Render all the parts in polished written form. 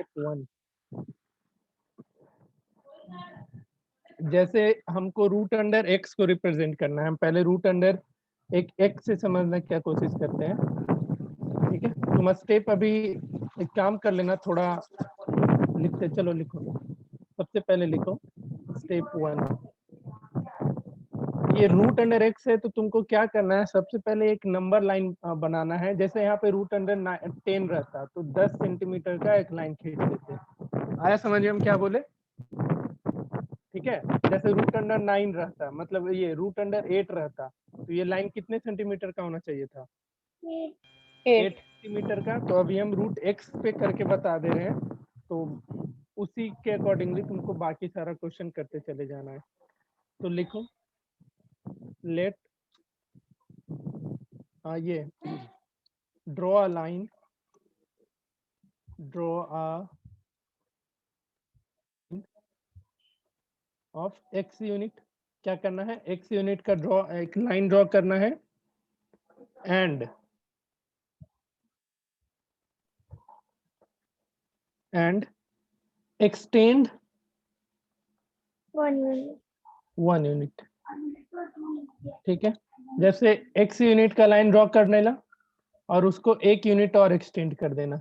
Step 1, जैसे हमको root under x को रिप्रेजेंट करना है, हम पहले रूट अंडर एक एक्स से समझने की कोशिश करते हैं। ठीक है, तुम स्टेप अभी एक काम कर लेना, थोड़ा लिखते चलो, लिखो सबसे पहले लिखो स्टेप 1। ये रूट अंडर एक्स है तो तुमको क्या करना है, सबसे पहले एक नंबर लाइन बनाना है। जैसे यहाँ पे रूट अंडर 10 रहता तो 10 सेंटीमीटर का एक लाइन खींच देते। आया समझ में हम क्या बोले? ठीक है, जैसे रूट अंडर 9 रहता, मतलब ये रूट अंडर 8 रहता, तो ये लाइन कितने सेंटीमीटर का होना चाहिए था? 8 सेंटीमीटर का। तो अभी हम रूट एक्स पे करके बता दे रहे हैं, तो उसी के अकॉर्डिंगली तुमको बाकी सारा क्वेश्चन करते चले जाना है। तो लिखो लेट ये draw a line, draw a of x unit. क्या करना है, एक्स यूनिट का ड्रॉ, एक लाइन ड्रॉ करना है, एंड एक्सटेंड 1 यूनिट। ठीक है, जैसे एक्स यूनिट का लाइन ड्रॉ कर लेना और उसको 1 यूनिट और एक्सटेंड कर देना।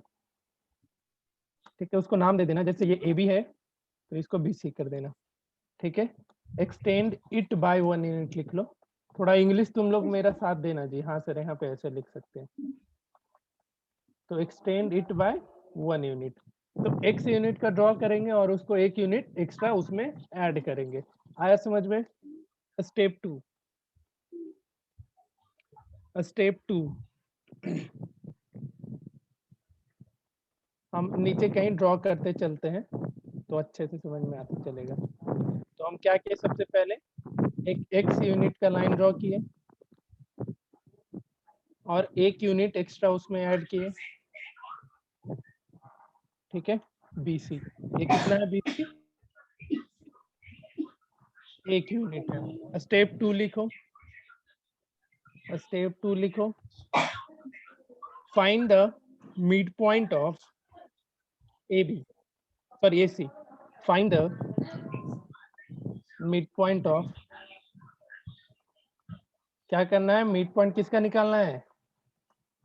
ठीक है, उसको नाम दे देना, जैसे ये ए बी है तो इसको बी सी कर देना। ठीक है, एक्सटेंड इट बाय 1 यूनिट लिख लो। थोड़ा इंग्लिश तुम लोग मेरा साथ देना जी, हाँ सर यहाँ पे ऐसे लिख सकते हैं। तो एक्सटेंड इट बाय 1 यूनिट, तो एक्स यूनिट का ड्रॉ करेंगे और उसको 1 यूनिट एक्स्ट्रा उसमें ऐड करेंगे। आया समझ में? स्टेप 2, स्टेप 2 हम नीचे कहीं ड्रॉ करते चलते हैं तो अच्छे से समझ में आता चलेगा। तो हम क्या किए, सबसे पहले एक एक्स यूनिट का लाइन ड्रॉ किए और 1 यूनिट एक्स्ट्रा उसमें ऐड किए। ठीक है, BC ये कितना है, BC 1 यूनिट है। स्टेप 2 लिखो, स्टेप 2 लिखो, find the mid point of AB, sorry AC, find the mid point of, क्या करना है, मिड पॉइंट किसका निकालना है,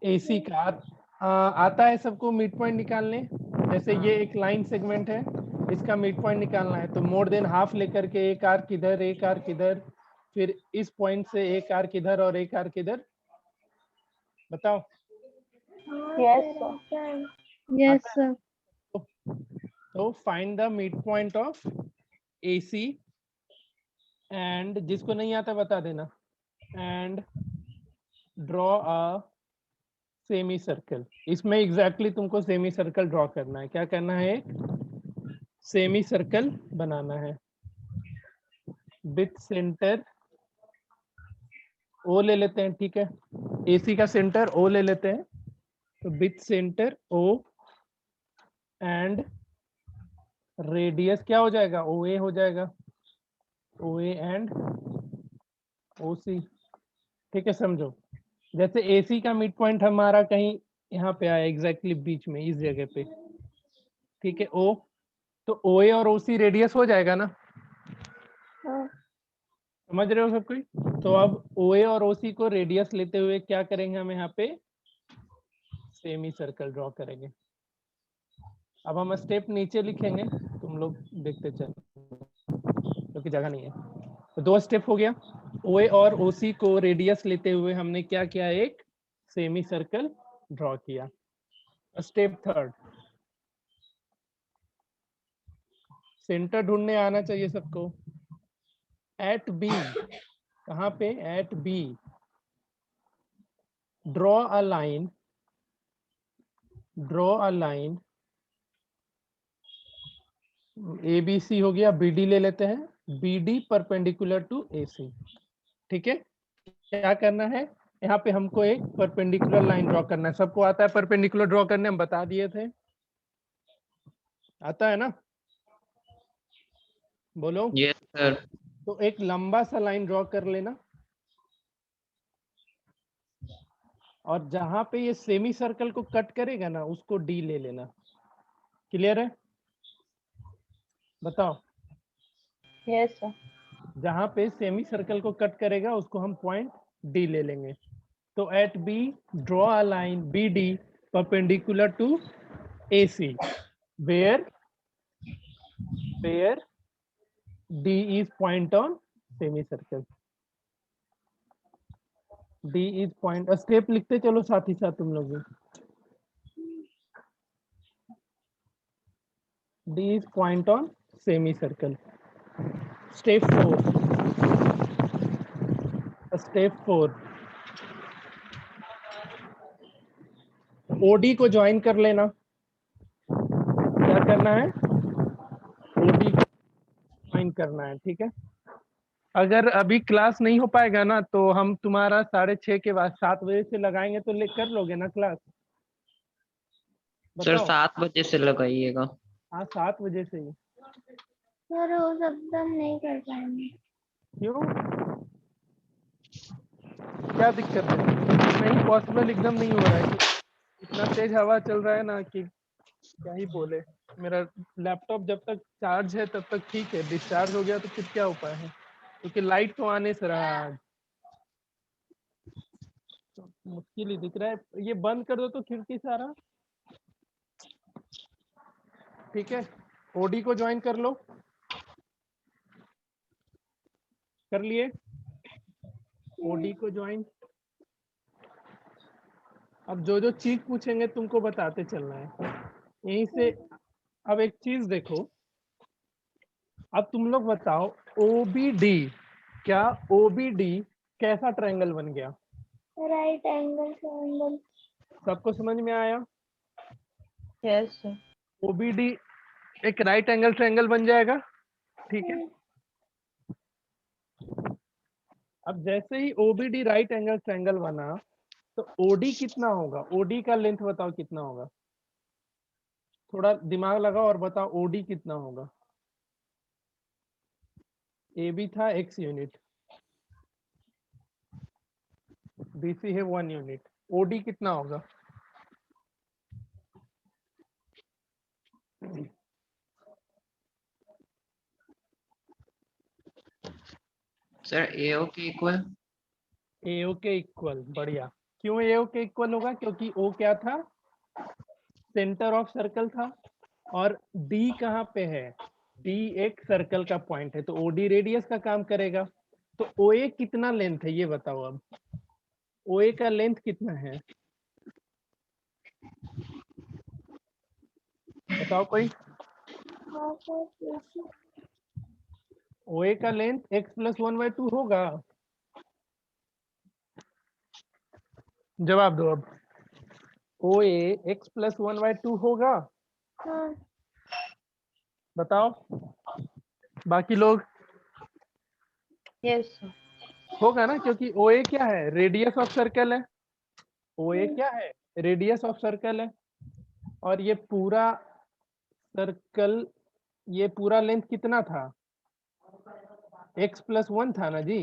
AC का। आता है सबको मिड पॉइंट निकालने? जैसे ये एक लाइन सेगमेंट है, इसका मिड पॉइंट निकालना है तो मोर देन हाफ लेकर के एक आर्क इधर, एक आर्क इधर, फिर इस पॉइंट से एक आर्क इधर और एक आर्क इधर। बताओ। Yes sir. तो find the mid point of AC, and जिसको नहीं आता बता देना, and draw a semi circle. इसमें एग्जैक्टली तुमको सेमी सर्कल ड्रॉ करना है। क्या करना है, एक सेमी सर्कल बनाना है विथ सेंटर O ले लेते हैं। ठीक है, AC का सेंटर O ले लेते हैं, तो with centre O and radius क्या हो जाएगा, OA हो जाएगा, OA एंड OC। ठीक है, समझो जैसे AC का मिड पॉइंट हमारा कहीं यहाँ पे आया एग्जैक्टली बीच में इस जगह पे। ठीक है, O, तो OA और OC रेडियस हो जाएगा ना, समझ रहे हो सब कोई? तो अब OA और OC को रेडियस लेते हुए क्या करेंगे, हम यहाँ पे सेमी सर्कल ड्रॉ करेंगे। अब हम स्टेप नीचे लिखेंगे, तुम लोग देखते चलो क्योंकि जगह नहीं है। तो 2 स्टेप हो गया, OA और OC को रेडियस लेते हुए हमने क्या किया, एक सेमी सर्कल ड्रॉ किया। स्टेप 3, सेंटर ढूंढने आना चाहिए सबको। एट B, कहाँ पे, at B draw a line, draw a line ABC हो गया, BD ले लेते हैं, BD परपेंडिकुलर टू AC। ठीक है, क्या करना है, यहाँ पे हमको एक परपेंडिकुलर लाइन ड्रॉ करना है। सबको आता है परपेंडिकुलर ड्रॉ करने, हम बता दिए थे, आता है ना, बोलो। Yes sir. तो एक लंबा सा लाइन ड्रॉ कर लेना और जहां पे ये सेमी सर्कल को कट करेगा ना उसको D ले लेना। क्लियर है? बताओ। Yes sir. जहां पे सेमी सर्कल को कट करेगा उसको हम पॉइंट डी ले लेंगे। तो at B draw a line B D perpendicular to A C where D is point on semi circle. D is point, step लिखते चलो साथ ही साथ तुम लोग भी। D is point on semi circle. Step 4 OD को ज्वाइन कर लेना। क्या करना है? ओडी को ज्वाइन करना है, ठीक है। अगर अभी क्लास नहीं हो पाएगा ना तो हम तुम्हारा 6:30 के बाद 7 बजे से लगाएंगे, तो ले कर लोगे ना क्लास? सर बताओ। 7 बजे से लगाइएगा। हाँ 7 बजे से ही। सर वो सब तो नहीं कर पाएंगे। क्यों? क्या दिक्कत है? नहीं पॉसिबल एकदम नहीं हो रहा है। इतना तेज हवा चल रहा है ना कि क्या ही बोले। मेरा लैपटॉप जब तक चार्ज है तब तक ठीक है, डिस्चार्ज हो गया तो फिर क्या उपाय है, क्योंकि लाइट तो आने से रहा आज। तो मुश्किल ही दिख रहा है। ये बंद कर दो तो खिड़की सारा। ठीक है, ओडी को ज्वाइन कर लो। कर लिए? ओडी को ज्वाइन। अब जो जो चीज पूछेंगे तुमको बताते चलना है यहीं से। अब एक चीज देखो, अब तुम लोग बताओ ओबीडी, क्या ओबीडी कैसा ट्रायंगल बन गया? Right angle triangle. सबको समझ में आया? Yes sir. ओबीडी एक राइट एंगल ट्रायंगल बन जाएगा, ठीक है। अब जैसे ही ओबीडी राइट एंगल ट्रायंगल बना तो ओडी कितना होगा? ओडी का लेंथ बताओ कितना होगा? थोड़ा दिमाग लगाओ और बताओ ओडी कितना होगा? ए बी था x यूनिट, बीसी है 1 यूनिट, ओडी कितना होगा? सर एओ के इक्वल। एओ के इक्वल, बढ़िया। क्यों एओ के इक्वल होगा? क्योंकि ओ क्या था? सेंटर ऑफ सर्कल था। और डी कहाँ पे है? डी एक सर्कल का पॉइंट है, तो ओडी रेडियस का काम करेगा। तो ओए कितना लेंथ है ये बताओ। अब ओए का लेंथ कितना है बताओ कोई। ओए का लेंथ x+1/2 होगा। जवाब दो अब। ओए x+1/2 होगा। हाँ। बताओ बाकी लोग। Yes sir. होगा ना, क्योंकि ओए क्या है? रेडियस ऑफ सर्कल है। ओए क्या है? रेडियस ऑफ सर्कल है। और ये पूरा सर्कल, ये पूरा लेंथ कितना था? x+1 था ना जी।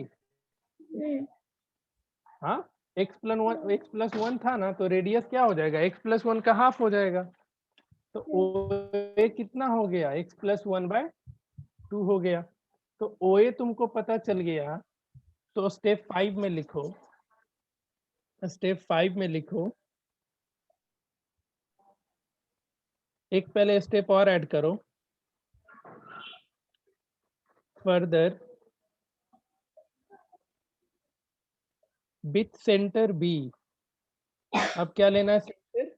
हाँ, x+1 था ना, तो रेडियस क्या हो जाएगा? x+1 का हाफ हो जाएगा। तो ओए कितना हो गया? x+1/2 हो गया। तो ओए तुमको पता चल गया। तो स्टेप 5 में लिखो, स्टेप 5 में लिखो, एक पहले स्टेप और ऐड करो। Further with centre B. अब क्या लेना है? सेंटर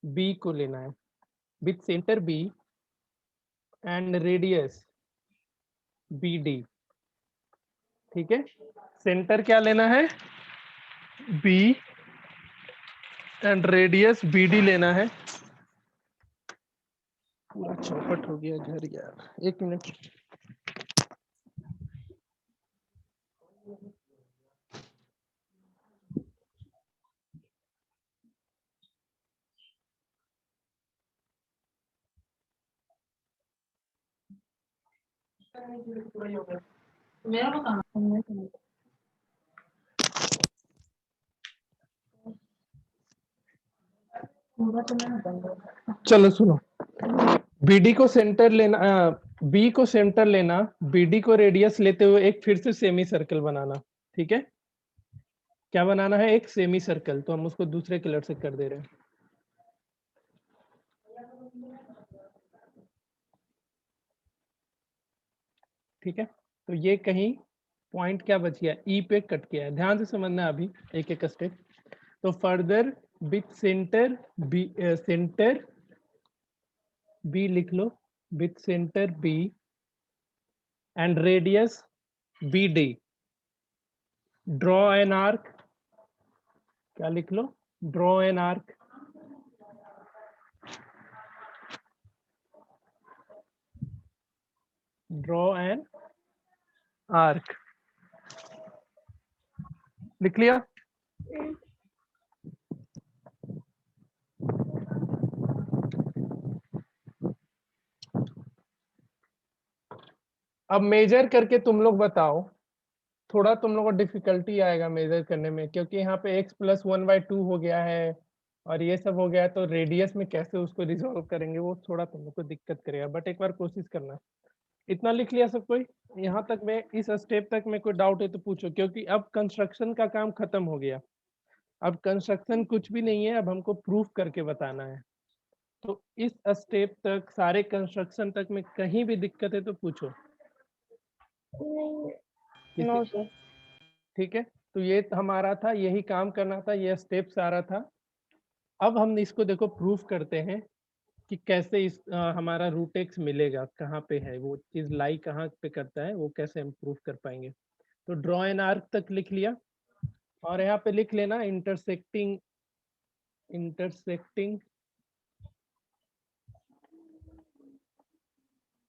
बी को लेना है। With centre B and radius B D, ठीक है। सेंटर क्या लेना है? B and radius B D लेना है। पूरा चौपट हो गया घर यार, 1 मिनट। चलो सुनो, बीडी को सेंटर लेना, बी को सेंटर लेना, बीडी को रेडियस लेते हुए एक फिर से सेमी सर्कल बनाना। ठीक है, क्या बनाना है? एक सेमी सर्कल। तो हम उसको दूसरे कलर से कर दे रहे हैं। ठीक है, तो ये कहीं पॉइंट क्या बच गया? ई पे कट गया है। ध्यान से समझना है अभी एक एक स्टेप। तो further with centre B, centre B लिख लो, with centre B and radius B D, draw an arc. क्या लिख लो? Draw an arc. Draw an arc. लिख लिया? अब मेजर करके तुम लोग बताओ। थोड़ा तुम लोग को डिफिकल्टी आएगा मेजर करने में, क्योंकि यहाँ पे x प्लस 1/2 हो गया है और ये सब हो गया है, तो रेडियस में कैसे उसको रिजॉल्व करेंगे वो थोड़ा तुम लोग को दिक्कत करेगा। बट एक बार कोशिश करना। इतना लिख लिया सब कोई? यहाँ तक में, इस स्टेप तक में कोई डाउट है तो पूछो, क्योंकि अब कंस्ट्रक्शन का काम खत्म हो गया। अब कंस्ट्रक्शन कुछ भी नहीं है, अब हमको प्रूफ करके बताना है। तो इस स्टेप तक, सारे कंस्ट्रक्शन तक में कहीं भी दिक्कत है तो पूछो। No sir. ठीक है, तो ये हमारा था, यही काम करना था, ये स्टेप सारा था। अब हम इसको देखो प्रूफ करते हैं कि कैसे इस हमारा रूट एक्स मिलेगा, कहाँ पे है वो चीज, लाई कहाँ पे करता है, वो कैसे हम प्रूफ कर पाएंगे। तो ड्रॉ एन आर्क तक लिख लिया, और यहाँ पे लिख लेना इंटरसेक्टिंग, इंटरसेक्टिंग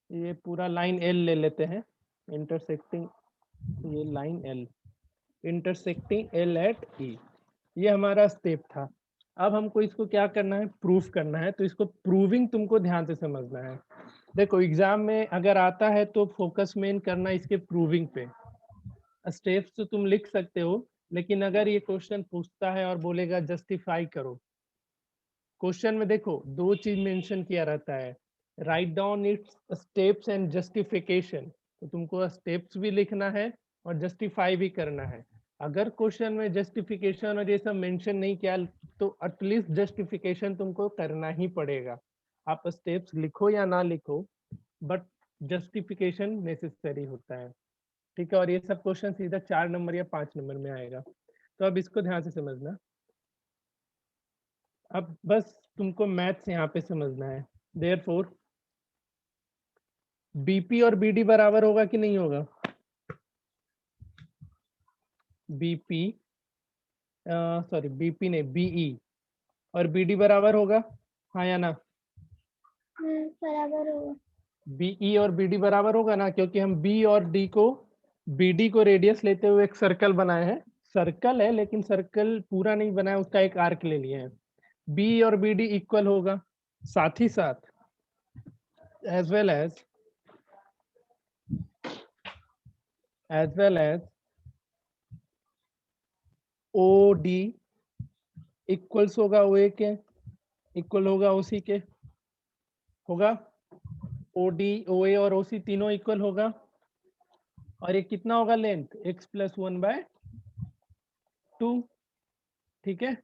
ये पूरा लाइन एल ले लेते हैं, इंटरसेक्टिंग ये line L, intersecting L at E. ये हमारा स्टेप था। अब हमको इसको क्या करना है? प्रूफ करना है। तो इसको प्रूविंग तुमको ध्यान से समझना है। देखो एग्जाम में अगर आता है तो फोकस मेन करना इसके प्रूविंग पे। स्टेप्स तो तुम लिख सकते हो, लेकिन अगर ये क्वेश्चन पूछता है और बोलेगा जस्टिफाई करो, क्वेश्चन में देखो दो चीज मेंशन किया रहता है, write down it's steps and justification. तो तुमको स्टेप्स भी लिखना है और जस्टिफाई भी करना है। अगर क्वेश्चन में जस्टिफिकेशन और ये सब मेंशन नहीं किया तो एटलीस्ट जस्टिफिकेशन तुमको करना ही पड़ेगा। आप स्टेप्स लिखो या ना लिखो, बट जस्टिफिकेशन नेसेसरी होता है। ठीक है, और ये सब क्वेश्चन सीधा 4 नंबर या 5 नंबर में आएगा। तो अब इसको ध्यान से समझना। अब बस तुमको मैथ्स यहाँ पे समझना है। देयरफॉर बीपी और बीडी बराबर होगा कि नहीं होगा? बीपी, सॉरी बीपी नहीं, बीई और बीडी बराबर होगा, हाँ या ना? बराबर होगा। बीई और बीडी बराबर होगा ना, क्योंकि हम बी और डी को, बीडी को रेडियस लेते हुए एक सर्कल बनाए हैं। सर्कल है लेकिन सर्कल पूरा नहीं बनाया, उसका एक आर्क ले लिए हैं। बी और बीडी इक्वल होगा, साथ ही साथ as well as OD equals होगा OA के, इक्वल होगा OC के, होगा OD OA और OC तीनों इक्वल होगा। और ये कितना होगा लेंथ? x plus 1/2। ठीक है,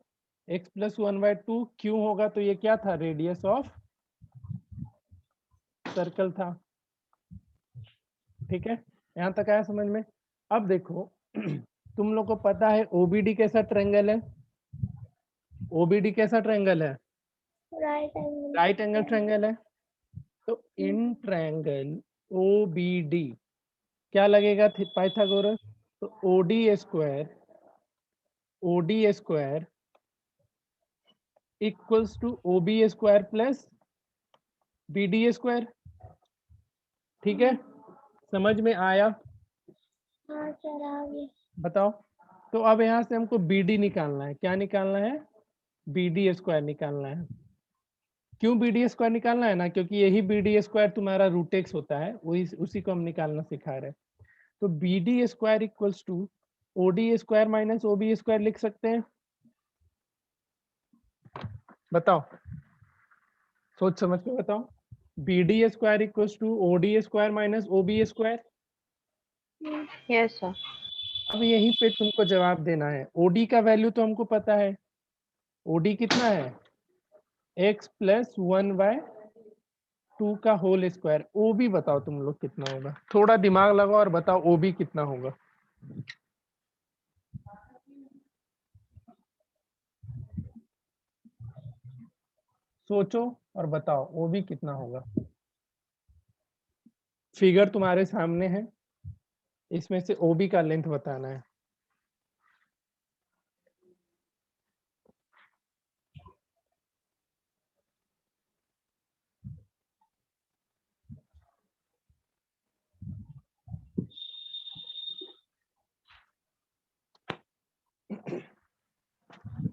x प्लस 1/2 क्यों होगा? तो ये क्या था? रेडियस ऑफ सर्कल था। ठीक है, यहाँ तक आया समझ में? अब देखो तुम लोग को पता है OBD कैसा ट्रायंगल है? OBD कैसा ट्रायंगल है? राइट एंगल ट्रायंगल है। तो इन ट्रायंगल OBD क्या लगेगा पाइथागोरस? तो OD square equals to OB square plus BD square. ठीक है, समझ में आया? हाँ सर आ गया। बताओ। तो अब यहाँ से हमको BD निकालना है। क्या निकालना है? BD स्क्वायर निकालना है। क्यों BD स्क्वायर निकालना है ना? क्योंकि यही BD स्क्वायर तुम्हारा रूट एक्स होता है, वही उसी को हम निकालना सिखा रहे हैं। तो BD square equals to OD square minus OB square लिख सकते हैं। बताओ, सोच समझ के बताओ। BD square equals to OD square minus OB square. Yes sir. अब यहीं पे तुमको जवाब देना है। OD का वैल्यू तो हमको पता है, OD कितना है, x प्लस 1/2 का होल स्क्वायर। OB बताओ तुम लोग कितना होगा, थोड़ा दिमाग लगाओ और बताओ OB कितना होगा। सोचो और बताओ OB कितना होगा। फिगर तुम्हारे सामने है, इसमें से OB का लेंथ बताना है।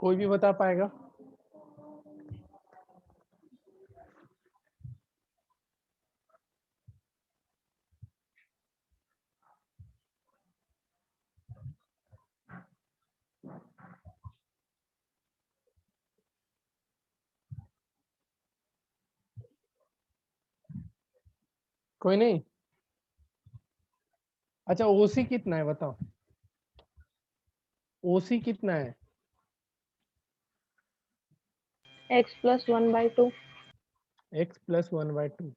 कोई भी बता पाएगा? कोई नहीं? अच्छा OC कितना है बताओ, OC कितना है? x plus 1/2। x plus 1/2।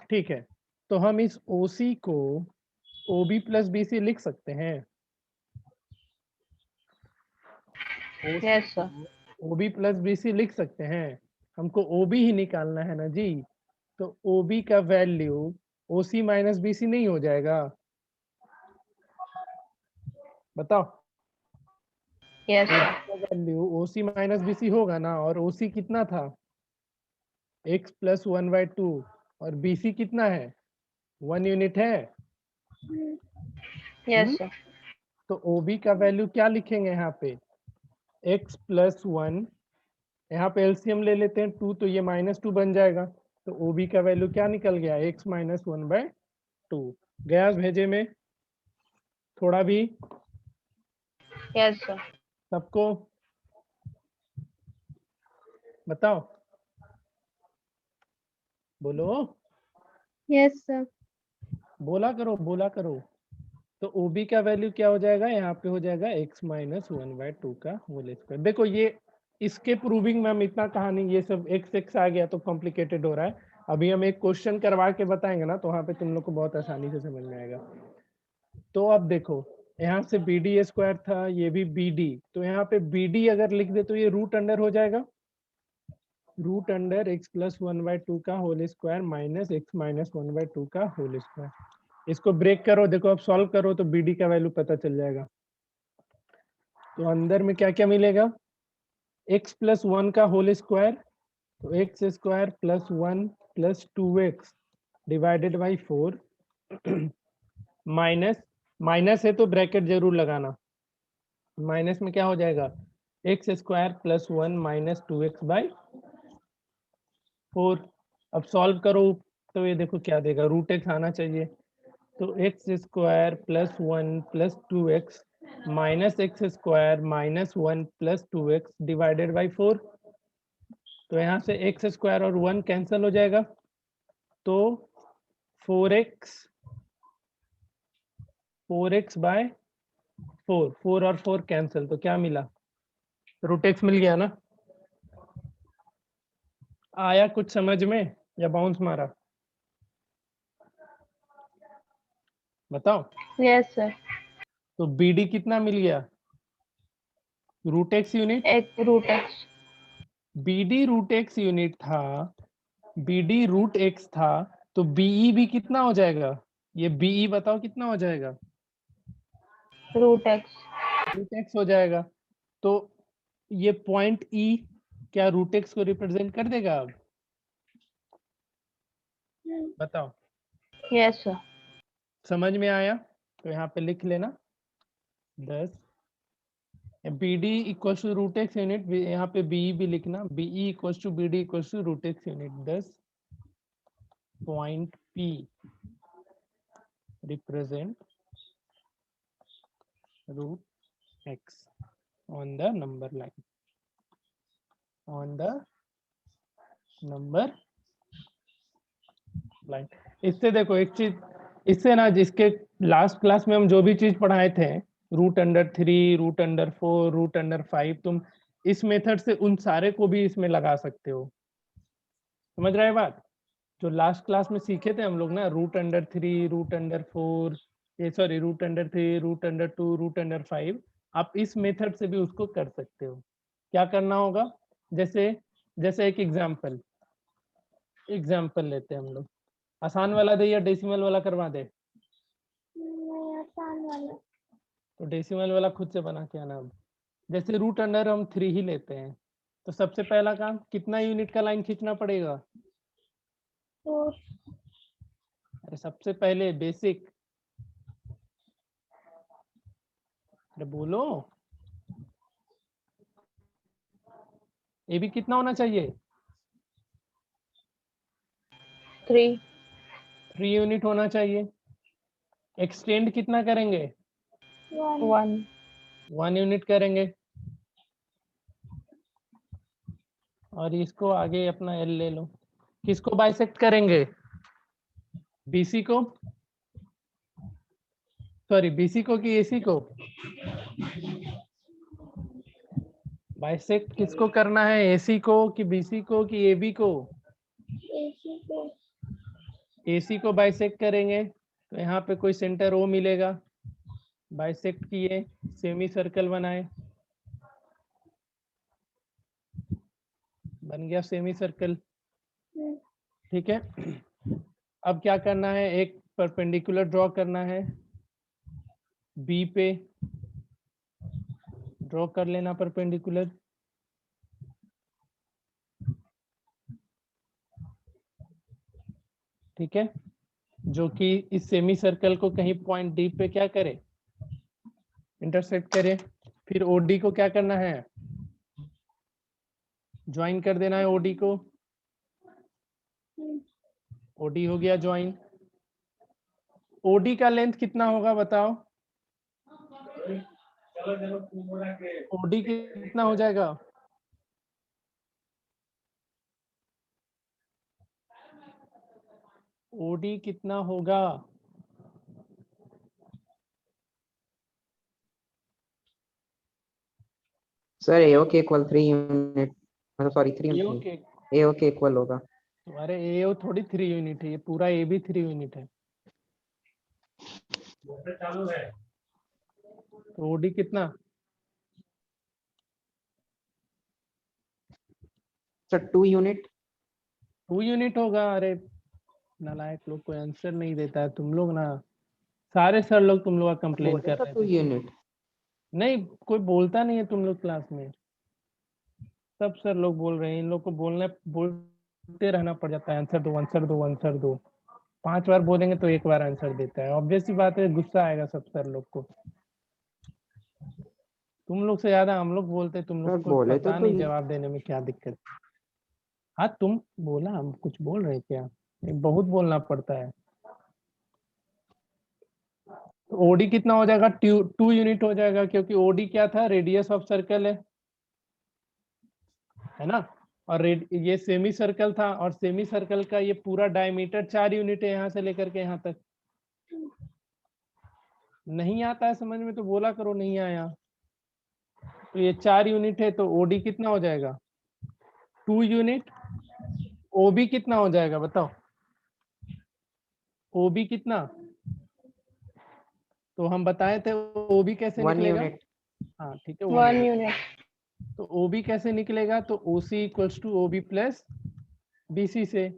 ठीक है, तो हम इस OC को OB प्लस BC लिख सकते हैं। OC yes sir. को OB प्लस BC लिख सकते हैं। हमको OB ही निकालना है ना जी, तो OB का वैल्यू OC माइनस BC नहीं हो जाएगा? बताओ। Yes OB sir. का वैल्यू OC माइनस BC होगा ना, और OC कितना था, x प्लस 1/2, और BC कितना है, 1 यूनिट है। Yes sir. तो OB का वैल्यू क्या लिखेंगे यहाँ पे, x प्लस 1, यहाँ पे एलसीएम ले लेते हैं 2, तो ये -2 बन जाएगा। तो OB का वैल्यू क्या निकल गया, x माइनस 1/2। गया भेजे में थोड़ा भी यस सर। सबको बताओ, बोलो, यस सर। बोला करो बोला करो। तो OB का वैल्यू क्या हो जाएगा, यहाँ पे हो जाएगा x माइनस 1/2 का होल स्क्वायर। देखो ये इसके प्रूविंग में हम इतना कहानी, ये सब x आ गया तो कॉम्प्लिकेटेड हो रहा है। अभी हम एक क्वेश्चन करवा के बताएंगे ना, तो वहां पे तुम लोग को बहुत आसानी से समझ में आएगा। तो अब देखो, यहाँ से BD स्क्वायर था, ये भी BD, तो यहाँ पे BD अगर लिख दे तो ये रूट अंडर हो जाएगा, रूट अंडर x प्लस 1/2 का whole square minus x minus 1/2 का होल स्क्वायर। इसको ब्रेक करो, देखो अब सॉल्व करो तो BD का वैल्यू पता चल जाएगा। तो अंदर में क्या क्या मिलेगा, x प्लस 1 का होल स्क्वायर, तो x square plus 1 plus 2x divided by 4 minus, minus है तो ब्रैकेट जरूर लगाना, माइनस में क्या हो जाएगा, x square plus 1 minus 2x by 4। अब सॉल्व करो तो ये देखो क्या देगा, रूट एक्स आना चाहिए, तो x square plus 1 plus 2x minus x square minus 1 plus 2x divided by 4। तो यहाँ से एक्स स्क्वायर और 1 कैंसिल हो जाएगा, तो 4x बाय 4, 4 और 4 कैंसिल, तो क्या मिला, रूट एक्स मिल गया ना। आया कुछ समझ में या बाउंस मारा, बताओ। Yes sir. तो BD कितना मिल गया, रूट एक्स यूनिट, एक root x। BD root x unit था, BD रूट एक्स था, तो BE भी कितना हो जाएगा, ये BE बताओ कितना हो जाएगा, रूट x। रूट एक्स हो जाएगा। तो ये पॉइंट E क्या रूट एक्स को रिप्रेजेंट कर देगा, अब बताओ। Yes sir. समझ में आया, तो यहाँ पे लिख लेना 10, BD equals to root x unit, यहाँ पे BE भी लिखना, BE equals to BD equals to root x unit. 10 point P represent root x on the number line, on the number line. इससे देखो एक चीज, इससे ना जिसके लास्ट क्लास में हम जो भी चीज पढ़ाए थे, √3, √4, √5, तुम इस मेथड से उन सारे को भी इसमें लगा सकते हो। समझ रहे हैं बात? जो लास्ट क्लास में सीखे थे हम लोग ना, √3, √4, ये सॉरी √3, √2, √5, आप इस मेथड से भी उसको कर सकते हो। क्या करना होगा, जैसे जैसे एक एग्जाम्पल लेते हैं हम लोग। आसान वाला दे या डेसिमल वाला करवा दे? नहीं, आसान वाला। तो डेसिमल वाला खुद से बना के आना। अब जैसे √3 ही लेते हैं, तो सबसे पहला काम कितना यूनिट का लाइन खींचना पड़ेगा? तो अरे सबसे पहले बेसिक, अरे बोलो, ये भी कितना होना चाहिए? 3 यूनिट होना चाहिए। एक्सटेंड कितना करेंगे? 1 यूनिट करेंगे। और इसको आगे अपना एल ले लो। किसको बाइसेक्ट करेंगे? बीसी को, सॉरी बीसी को कि एसी को? बाइसेक्ट किसको करना है, एसी को कि बीसी को कि एबी को? एसी पे एसी को बाइसेक्ट करेंगे तो यहाँ पे कोई सेंटर ओ मिलेगा, बाइसेक्ट किए, सेमी सर्कल बनाए, बन गया सेमी सर्कल। ठीक है, अब क्या करना है, एक परपेंडिकुलर ड्रॉ करना है, बी पे ड्रॉ कर लेना परपेंडिकुलर। ठीक है, जो कि इस सेमी सर्कल को कहीं पॉइंट डी पे क्या करे, इंटरसेक्ट करे। फिर ओडी को क्या करना है, ज्वाइन कर देना है ओडी को। ओडी हो गया ज्वाइन। ओडी का लेंथ कितना होगा बताओ? ओडी कितना हो जाएगा? ओडी कितना होगा? सर एओ के इक्वल 3 यूनिट, मतलब सॉरी 3 एओ यूनिट, के, एओ के इक्वल होगा। तुम्हारे एओ थोड़ी 3 यूनिट है, ये पूरा ए भी 3 यूनिट है। चालू है तो ओडी कितना? Sir 2 unit. 2 यूनिट होगा। अरे नालायक लोग, कोई आंसर नहीं देता है। तुम लोग ना, सारे सर लोग तुम लोग का कंप्लेन बोले कर तो रहे 2 थे। यूनिट। नहीं, कोई बोलता नहीं है तुम लोग क्लास में, सब सर लोग बोल रहे हैं। इन लोग को बोलते रहना पड़ जाता है, आंसर दो आंसर दो आंसर दो। 5 बार बोलेंगे तो 1 बार आंसर देता है। ऑब्वियस सी बात है, गुस्सा आएगा सब सर लोग को। तुम लोग से ज्यादा हम लोग बोलते, तुम सर लोग को बोले पता तो नहीं जवाब देने में क्या दिक्कत। हाँ तुम बोला, हम कुछ बोल रहे क्या? ये बहुत बोलना पड़ता है। ओडी कितना हो जाएगा? 2 यूनिट हो जाएगा, क्योंकि ओडी क्या था, रेडियस ऑफ सर्कल है ना। और ये सेमी सर्कल था, और सेमी सर्कल का ये पूरा डायमीटर 4 यूनिट है, यहाँ से लेकर के यहाँ तक। नहीं आता है समझ में तो बोला करो नहीं आया। तो ये 4 यूनिट है, तो ओडी कितना हो जाएगा? 2 यूनिट। ओबी कितना हो जाएगा बताओ? ओबी कितना? तो हम बताए थे ओबी कैसे 1 निकलेगा। यूनिट। हाँ ठीक है, 1 यूनिट। तो ओबी कैसे निकलेगा? तो OC equals to OB plus BC से।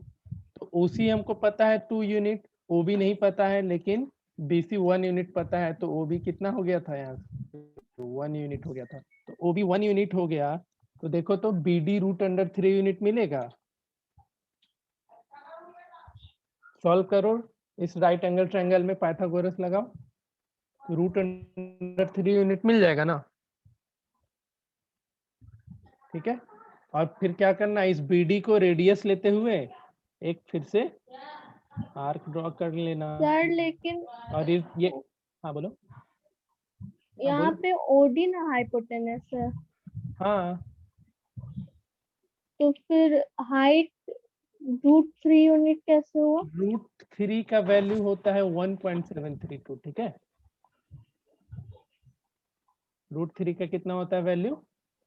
तो ओसी हमको पता है 2 यूनिट, ओबी नहीं पता है, लेकिन बीसी 1 यूनिट पता है। तो ओबी कितना हो गया था यहाँ से? 1 यूनिट हो गया था। तो ओबी 1 यूनिट हो गया, तो देखो तो बीडी √3 यूनिट मिलेगा। सॉल्व करो, इस राइट एंगल ट्रायंगल में पाइथागोरस लगाओ, तो √3 यूनिट मिल जाएगा ना। ठीक है, और फिर क्या करना, इस बीडी को रेडियस लेते हुए एक फिर से आर्क ड्रॉ कर लेना। सर लेकिन और ये हाँ बोलो। यहाँ बोलो। पे ओडी ना हाइपोटेनस है, हाँ तो फिर हाइट √3 यूनिट कैसे हुआ? √3 का वैल्यू होता है 1.732, ठीक है। √3 का कितना होता है वैल्यू?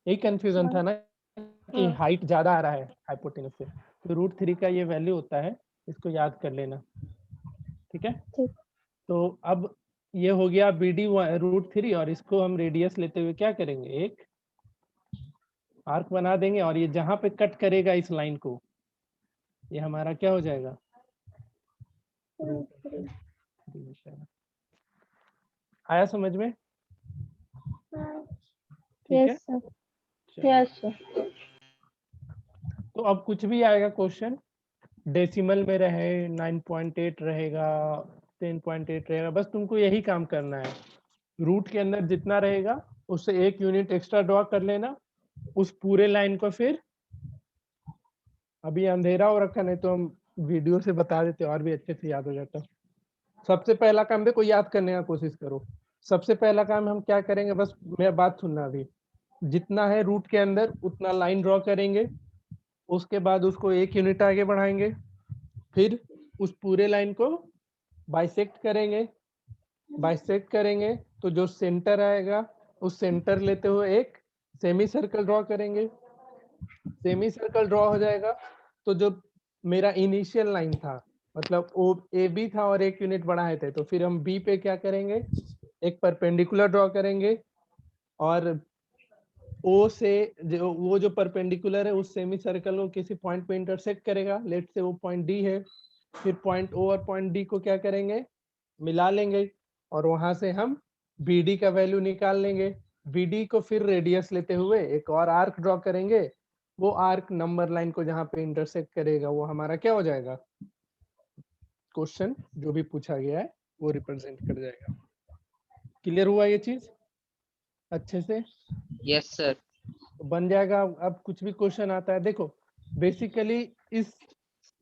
यही कंफ्यूजन था ना कि हाइट ज्यादा आ रहा है हाइपोटेनस से, तो √3 का ये वैल्यू होता है, इसको याद कर लेना, ठीक है। ठीक। तो अब ये हो गया BD √3, और इसको हम रेडियस लेते हुए क्या करेंगे, एक आर्क बना देंगे, और ये जहां पे कट करेगा इस लाइन को, ये हमारा क्या हो जाएगा, √3। आया समझ में? ठीक है, यस सर। चलो। Yes sir. तो अब कुछ भी आएगा क्वेश्चन, डेसिमल में रहे, 9.8 रहेगा, 10.8 रहेगा, बस तुमको यही काम करना है, रूट के अंदर जितना रहेगा उससे 1 यूनिट एक्स्ट्रा ड्रॉ कर लेना, उस पूरे लाइन को फिर, अभी अंधेरा हो रखा, नहीं तो हम वीडियो से बता देते और भी अच्छे से याद हो जाता। सबसे पहला काम देखो, याद करने का कोशिश करो। सबसे पहला काम हम क्या करेंगे, बस मेरा बात सुनना, अभी जितना है रूट के अंदर उतना लाइन ड्रॉ करेंगे, उसके बाद उसको 1 यूनिट आगे बढ़ाएंगे, फिर उस पूरे लाइन को बाइसेक्ट करेंगे, बाइसेक्ट करेंगे तो जो सेंटर आएगा उस सेंटर लेते हुए एक सेमी सर्कल ड्रॉ करेंगे, सेमी सर्कल ड्रॉ हो जाएगा तो जो मेरा इनिशियल लाइन था, मतलब ओ ए बी था और 1 यूनिट बढ़ाए थे, तो फिर हम बी पे क्या करेंगे, एक परपेंडिकुलर ड्रॉ करेंगे, और ओ से वो जो परपेंडिकुलर है उस सेमी सर्कल को किसी पॉइंट पे इंटरसेक्ट करेगा, लेट से वो पॉइंट डी है, फिर पॉइंट ओ और पॉइंट डी को क्या करेंगे, मिला लेंगे, और वहां से हम BD का वैल्यू निकाल लेंगे। BD को फिर रेडियस लेते हुए एक और आर्क ड्रॉ करेंगे, वो आर्क नंबर लाइन को जहां पे इंटरसेक्ट करेगा वो हमारा क्या हो जाएगा, क्वेश्चन जो भी पूछा गया है वो रिप्रेजेंट कर जाएगा। क्लियर हुआ ये चीज अच्छे से? Yes sir. बन जाएगा। अब कुछ भी क्वेश्चन आता है, देखो बेसिकली इस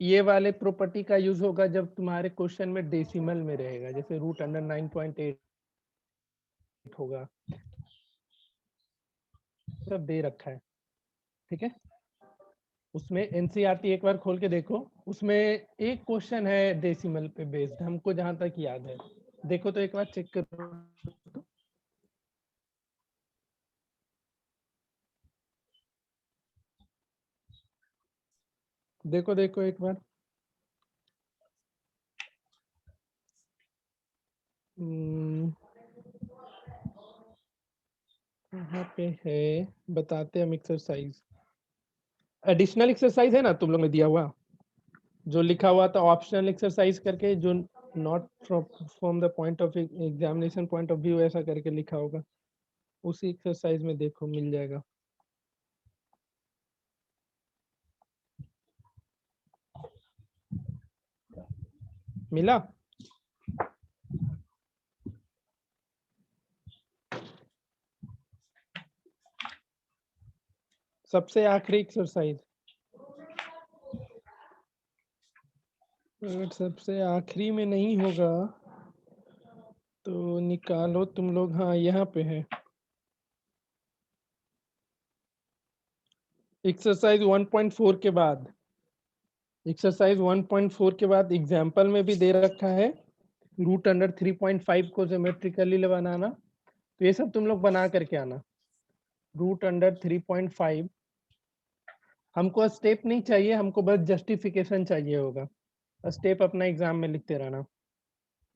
ये वाले प्रॉपर्टी का यूज होगा जब तुम्हारे क्वेश्चन में डेसिमल में रहेगा, जैसे √9.8 होगा, सब दे रखा है, ठीक है। उसमें NCERT एक बार खोल के देखो, उसमें एक क्वेश्चन है डेसिमल पे बेस्ड, हमको जहां तक याद है, देखो तो एक बार चेक करो। देखो देखो एक बार, यहाँ पे है, बताते हम एक्सरसाइज, एडिशनल एक्सरसाइज है ना तुम लोग ने दिया हुआ, जो लिखा हुआ था ऑप्शनल एक्सरसाइज करके, जो not from the point of examination point of view ऐसा करके लिखा होगा, उसी एक्सरसाइज में देखो मिल जाएगा। मिला? सबसे आखिरी एक्सरसाइज, अगर सबसे आखिरी में नहीं होगा तो निकालो तुम लोग, हाँ यहाँ पे है एक्सरसाइज 1.4 के बाद, एक्सरसाइज 1.4 के बाद एग्जाम्पल में भी दे रखा है √3.5 को ज्योमेट्रिकली बनाना, तो ये सब तुम लोग बना करके आना। √3.5 हमको स्टेप नहीं चाहिए, हमको बस जस्टिफिकेशन चाहिए होगा, स्टेप अपना एग्जाम में लिखते रहना।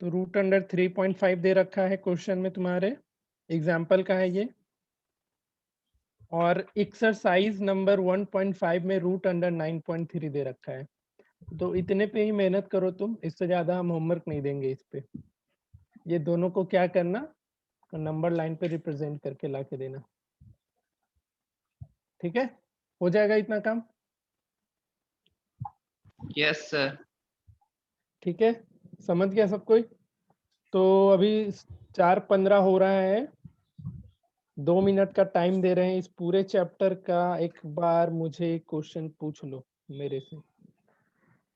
तो √3.5 दे रखा है क्वेश्चन में तुम्हारे, एग्जाम्पल का है ये, और एक्सरसाइज नंबर 1.5 में √9.3 दे रखा है। तो इतने पे ही मेहनत करो तुम, इससे ज्यादा हम होमवर्क नहीं देंगे इस पे। ये दोनों को क्या करना, नंबर लाइन पे रिप्रेजेंट करके ला के देना, ठीक है। हो जाएगा इतना काम, यस सर। ठीक है, समझ गया सब कोई? तो अभी 4:15 हो रहा है, 2 मिनट का टाइम दे रहे हैं, इस पूरे चैप्टर का एक बार मुझे क्वेश्चन पूछ लो मेरे से,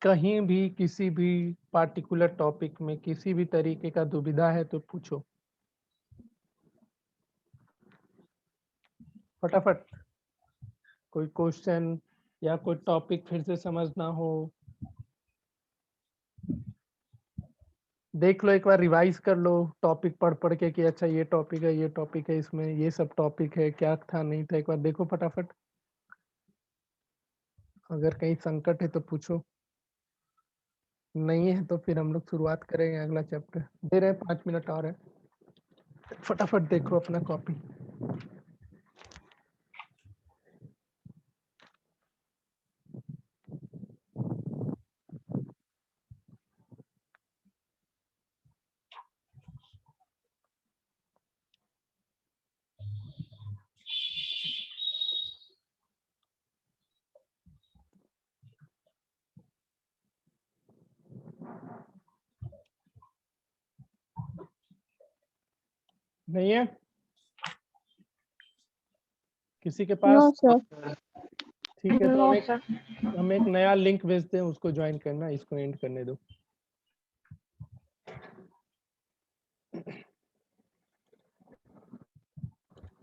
कहीं भी किसी भी पार्टिकुलर टॉपिक में किसी भी तरीके का दुविधा है तो पूछो फटाफट। कोई क्वेश्चन या कोई टॉपिक फिर से समझना हो, देख लो एक बार, रिवाइज कर लो टॉपिक पढ़ पढ़ के कि अच्छा ये टॉपिक है, ये टॉपिक है, इसमें ये सब टॉपिक है, क्या था नहीं था, एक बार देखो फटाफट। अगर कहीं संकट है तो पूछो, नहीं है तो फिर हम लोग शुरुआत करेंगे अगला चैप्टर। दे रहे हैं 5 मिनट और है, फटाफट देखो अपना कॉपी। नहीं है किसी के नो पास? सर। ठीक है, तो नो सर। हम एक नया लिंक भेजते हैं, उसको ज्वाइन करना, इसको एंड करने दो।